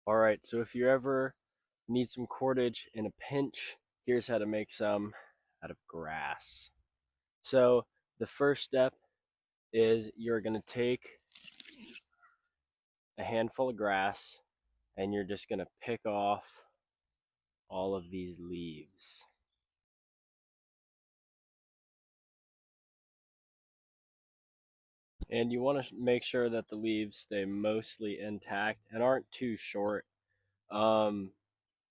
All right, so if you ever need some cordage in a pinch, here's how to make some out of grass. So the first step is you're going to take a handful of grass and you're just going to pick off all of these leaves. And you want to make sure that the leaves stay mostly intact and aren't too short. Um,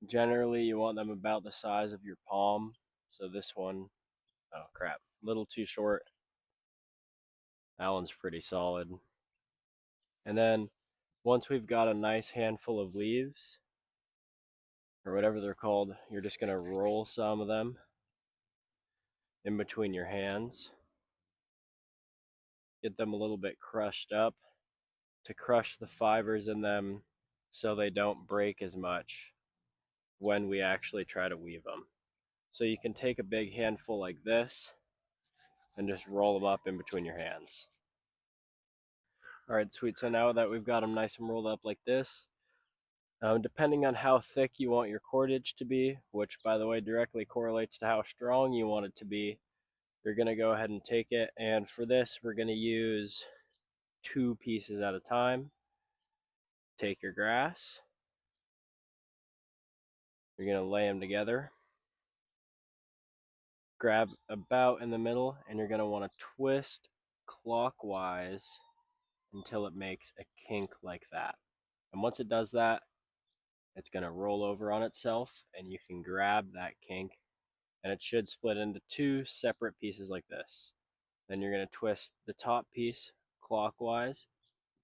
Generally, you want them about the size of your palm. So this one, oh crap, a little too short. That one's pretty solid. And then once we've got a nice handful of leaves, or whatever they're called, you're just going to roll some of them in between your hands. Get them a little bit crushed up to crush the fibers in them so they don't break as much when we actually try to weave them. So you can take a big handful like this and just roll them up in between your hands. All right, sweet. So now that we've got them nice and rolled up like this, depending on how thick you want your cordage to be, which by the way directly correlates to how strong you want it to be, you're going to go ahead and take it. And for this, we're going to use 2 pieces at a time. Take your grass, you're going to lay them together, grab about in the middle, and you're going to want to twist clockwise until it makes a kink like that. And once it does that, it's going to roll over on itself and you can grab that kink and it should split into 2 separate pieces like this. Then you're going to twist the top piece clockwise,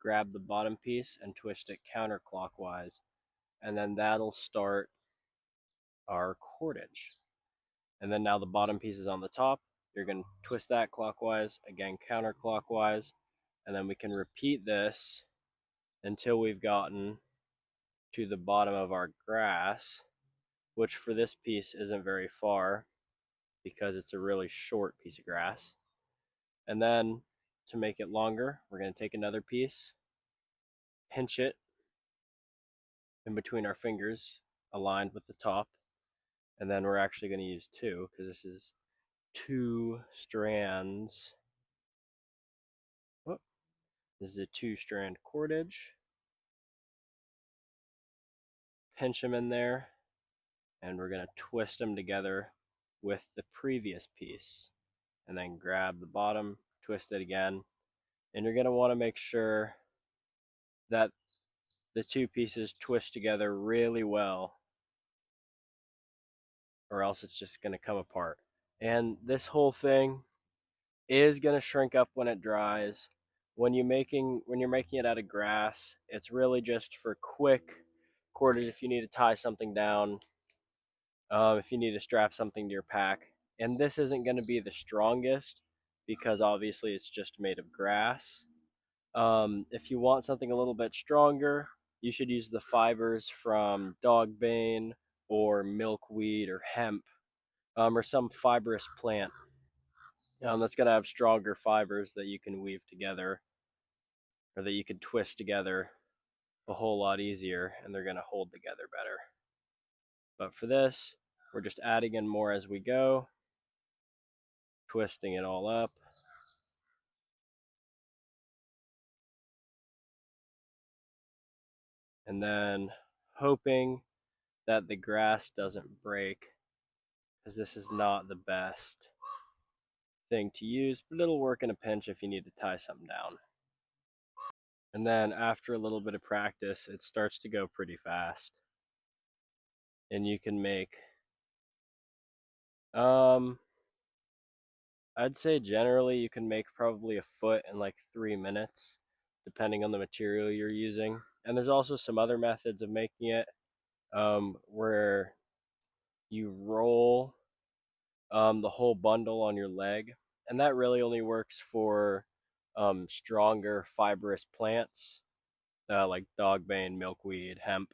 grab the bottom piece and twist it counterclockwise, and then that'll start our cordage. And then now the bottom piece is on the top. You're going to twist that clockwise, again counterclockwise, and then we can repeat this until we've gotten to the bottom of our grass, which for this piece isn't very far because it's a really short piece of grass. And then to make it longer, we're going to take another piece, pinch it in between our fingers, aligned with the top, and then we're actually going to use 2 because this is 2 strands. Oh, this is a 2-strand cordage. Pinch them in there, and we're going to twist them together with the previous piece, and then grab the bottom, twist it again, and you're going to want to make sure that the 2 pieces twist together really well, or else it's just going to come apart. And this whole thing is going to shrink up when it dries. When you're making it out of grass, it's really just for quick cordage if you need to tie something down, if you need to strap something to your pack. And this isn't going to be the strongest because obviously it's just made of grass. If you want something a little bit stronger, you should use the fibers from dogbane or milkweed or hemp, or some fibrous plant that's going to have stronger fibers that you can weave together or that you can twist together a whole lot easier, and they're going to hold together better. But for this, we're just adding in more as we go, twisting it all up. And then hoping that the grass doesn't break, because this is not the best thing to use, but it'll work in a pinch if you need to tie something down. And then after a little bit of practice, it starts to go pretty fast. And you can make, I'd say generally you can make probably a foot in like 3 minutes, depending on the material you're using. And there's also some other methods of making it, where you roll the whole bundle on your leg, and that really only works for stronger fibrous plants, like dogbane, milkweed, hemp.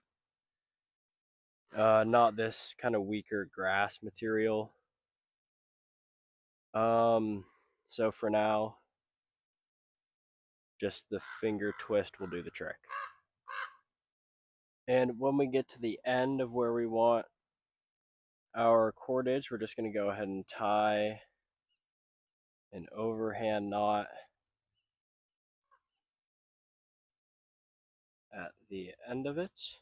Not this kind of weaker grass material. So for now, just the finger twist will do the trick. And when we get to the end of where we want our cordage, we're just going to go ahead and tie an overhand knot at the end of it.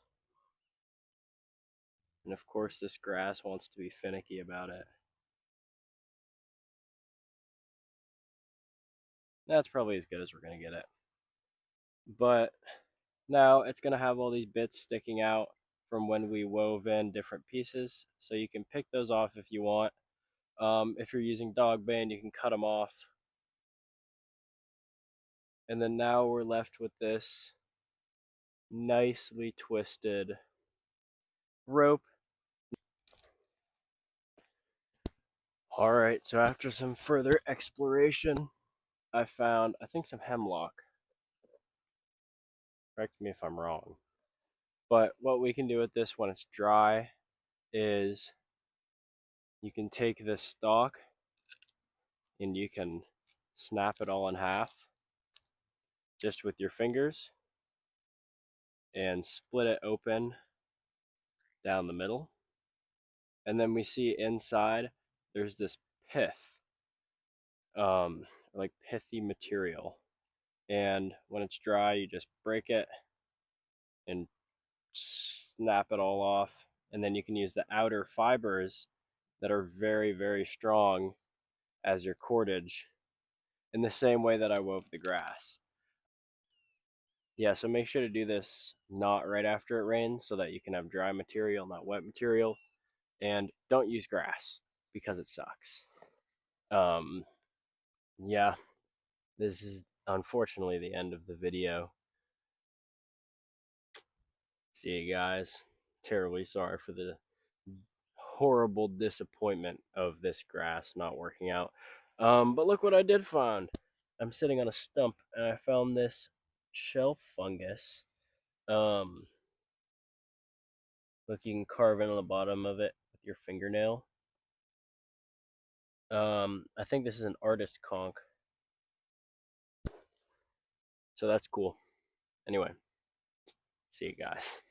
And of course, this grass wants to be finicky about it. That's probably as good as we're going to get it. But now it's going to have all these bits sticking out from when we wove in different pieces. So you can pick those off if you want. If you're using dog band, you can cut them off. And then now we're left with this nicely twisted rope. All right, so after some further exploration, I found, I think, some hemlock. Correct me if I'm wrong. But what we can do with this when it's dry is you can take this stalk and you can snap it all in half just with your fingers and split it open down the middle. And then we see inside there's this pith, like pithy material. And when it's dry, you just break it and snap it all off. And then you can use the outer fibers that are very, very strong as your cordage in the same way that I wove the grass. Yeah, so make sure to do this not right after it rains so that you can have dry material, not wet material. And don't use grass because it sucks. Um, yeah, this is unfortunately the end of the video. See you guys. Terribly sorry for the horrible disappointment of this grass not working out. But look what I did find. I'm sitting on a stump and I found this shelf fungus. Look, you can carve in on the bottom of it with your fingernail. I think this is an artist conch. So that's cool. Anyway, see you guys.